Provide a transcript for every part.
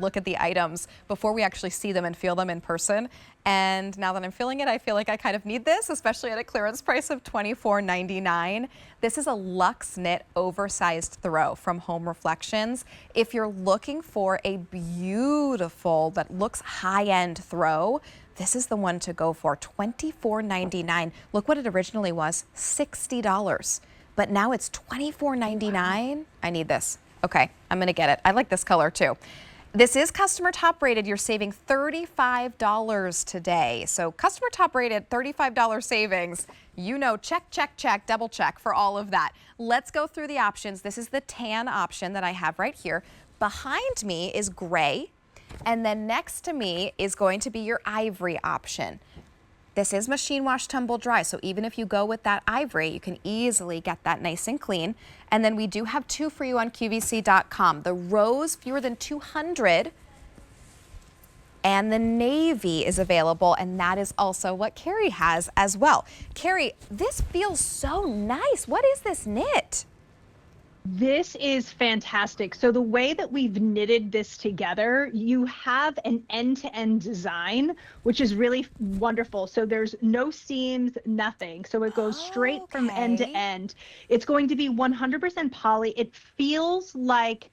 look at the items before we actually see them and feel them in person. And now that I'm feeling it, I feel like I kind of need this, especially at a clearance price of $24.99. This is a Luxe knit oversized throw from Home Reflections. If you're looking for a beautiful, that looks high-end throw, this is the one to go for. $24.99. Look what it originally was, $60. But now it's $24.99. I need this. Okay, I'm gonna get it. I like this color too. This is customer top rated. You're saving $35 today. So customer top rated, $35 savings. You know, check, check, check, double check for all of that. Let's go through the options. This is the tan option that I have right here. Behind me is gray, and then next to me is going to be your ivory option. This is machine wash, tumble dry, so even if you go with that ivory, you can easily get that nice and clean. And then we do have two for you on QVC.com. The rose, fewer than 200, and the navy is available, and that is also what Carrie has as well. Carrie, this feels so nice. What is this knit? This is fantastic. So the way that we've knitted this together, you have an end-to-end design, which is really wonderful. So there's no seams, nothing. So it goes straight from end to end. It's going to be 100% poly. It feels like,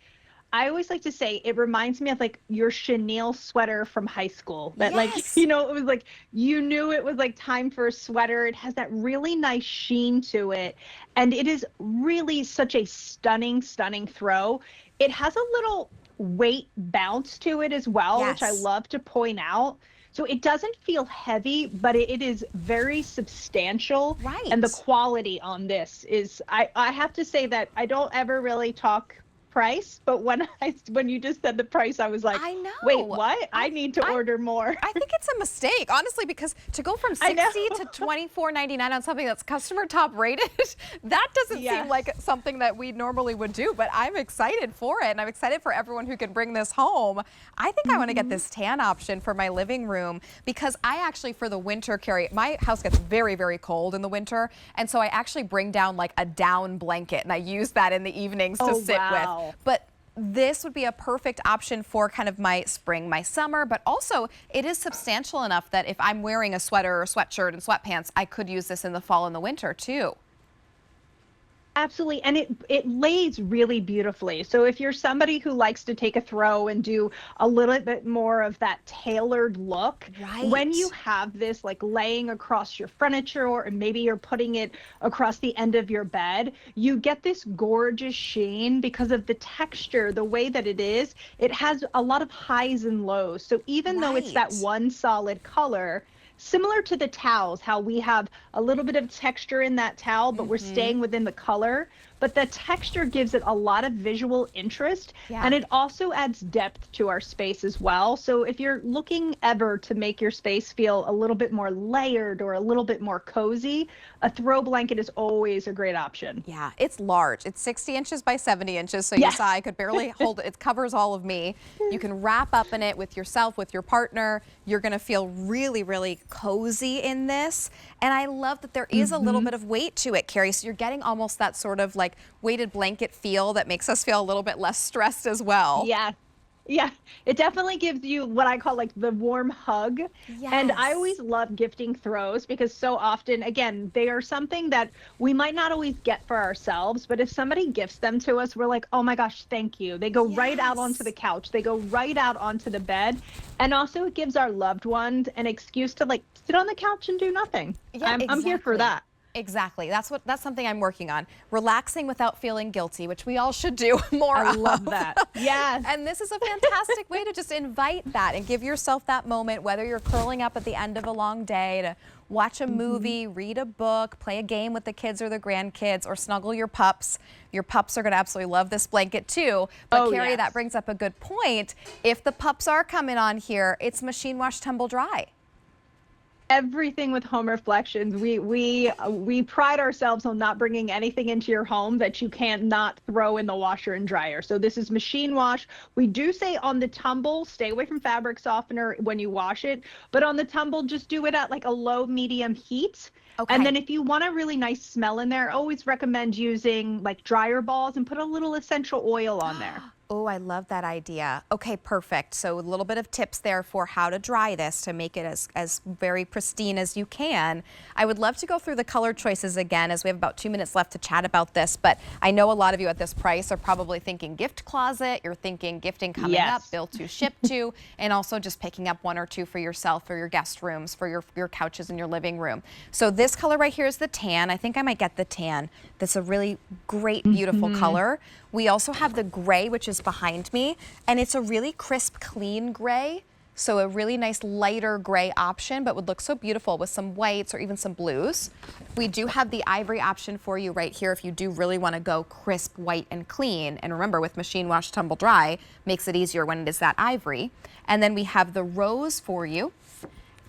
I always like to say, it reminds me of like your chenille sweater from high school. That like, you know, it was like, you knew it was like time for a sweater. It has that really nice sheen to it. And it is really such a stunning, stunning throw. It has a little weight bounce to it as well, which I love to point out. So it doesn't feel heavy, but it is very substantial. Right. And the quality on this is, I have to say that I don't ever really talk price, but when you just said the price, I was like, I know. Wait, what? I need to order more. I think it's a mistake, honestly, because to go from $60 to $24.99 on something that's customer top rated, that doesn't seem like something that we normally would do, but I'm excited for it, and I'm excited for everyone who can bring this home. I think I want to get this tan option for my living room, because I actually, for the winter, Carrie, my house gets very, very cold in the winter, and so I actually bring down like a down blanket, and I use that in the evenings to sit with. But this would be a perfect option for kind of my spring, my summer, but also it is substantial enough that if I'm wearing a sweater or sweatshirt and sweatpants, I could use this in the fall and the winter too. Absolutely, and it lays really beautifully. So if you're somebody who likes to take a throw and do a little bit more of that tailored look, when you have this like laying across your furniture, or maybe you're putting it across the end of your bed, you get this gorgeous sheen because of the texture, the way that it is. It has a lot of highs and lows. So even though it's that one solid color, similar to the towels, how we have a little bit of texture in that towel, but we're staying within the color. But the texture gives it a lot of visual interest, and it also adds depth to our space as well. So if you're looking ever to make your space feel a little bit more layered or a little bit more cozy, a throw blanket is always a great option. Yeah, it's large. It's 60 inches by 70 inches, so you saw I could barely hold it. It covers all of me. You can wrap up in it with yourself, with your partner. You're going to feel really, really cozy in this. And I love that there is a little bit of weight to it, Carrie, so you're getting almost that sort of like weighted blanket feel that makes us feel a little bit less stressed as well. Yeah, it definitely gives you what I call like the warm hug. And I always love gifting throws because so often, again, they are something that we might not always get for ourselves, but if somebody gifts them to us, we're like, oh my gosh, thank you. They go right out onto the couch. They go right out onto the bed. And also it gives our loved ones an excuse to like sit on the couch and do nothing. I'm here for that. Exactly. That's something I'm working on. Relaxing without feeling guilty, which we all should do more of. I love that. Yes. And this is a fantastic way to just invite that and give yourself that moment, whether you're curling up at the end of a long day to watch a movie, read a book, play a game with the kids or the grandkids, or snuggle your pups. Your pups are going to absolutely love this blanket too. But Carrie, that brings up a good point. If the pups are coming on here, it's machine wash, tumble dry. Everything with Home Reflections, we pride ourselves on not bringing anything into your home that you can't not throw in the washer and dryer. So this is machine wash. We do say on the tumble, stay away from fabric softener when you wash it, but on the tumble, just do it at like a low medium heat. And then if you want a really nice smell in there, I always recommend using like dryer balls and put a little essential oil on there. Oh, I love that idea. Okay, perfect. So a little bit of tips there for how to dry this to make it as very pristine as you can. I would love to go through the color choices again as we have about 2 minutes left to chat about this, but I know a lot of you at this price are probably thinking gift closet, you're thinking gifting coming up, bill to, ship to, and also just picking up 1 or 2 for yourself, for your guest rooms, for your couches in your living room. So this color right here is the tan. I think I might get the tan. That's a really great, beautiful color. We also have the gray, which is behind me, and it's a really crisp, clean gray. So a really nice lighter gray option, but would look so beautiful with some whites or even some blues. We do have the ivory option for you right here if you do really want to go crisp, white, and clean. And remember, with machine wash, tumble dry, makes it easier when it is that ivory. And then we have the rose for you.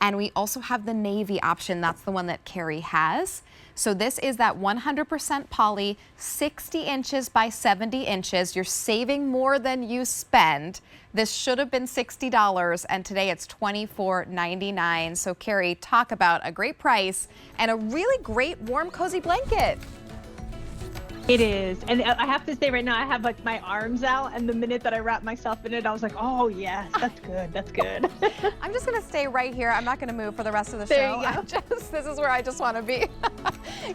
And we also have the navy option. That's the one that Carrie has. So this is that 100% poly, 60 inches by 70 inches. You're saving more than you spend. This should have been $60, and today it's $24.99. So Carrie, talk about a great price and a really great warm, cozy blanket. It is. And I have to say right now, I have like my arms out, and the minute that I wrap myself in it, I was like, oh yes, that's good. That's good. I'm just going to stay right here. I'm not going to move for the rest of the There show. you go. This is where I just want to be.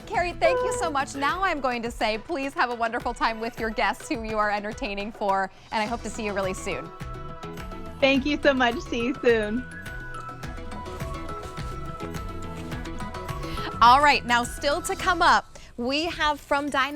Carrie, thank you so much. Now I'm going to say, please have a wonderful time with your guests who you are entertaining for, and I hope to see you really soon. Thank you so much. See you soon. All right, now still to come up, we have from Dynamite.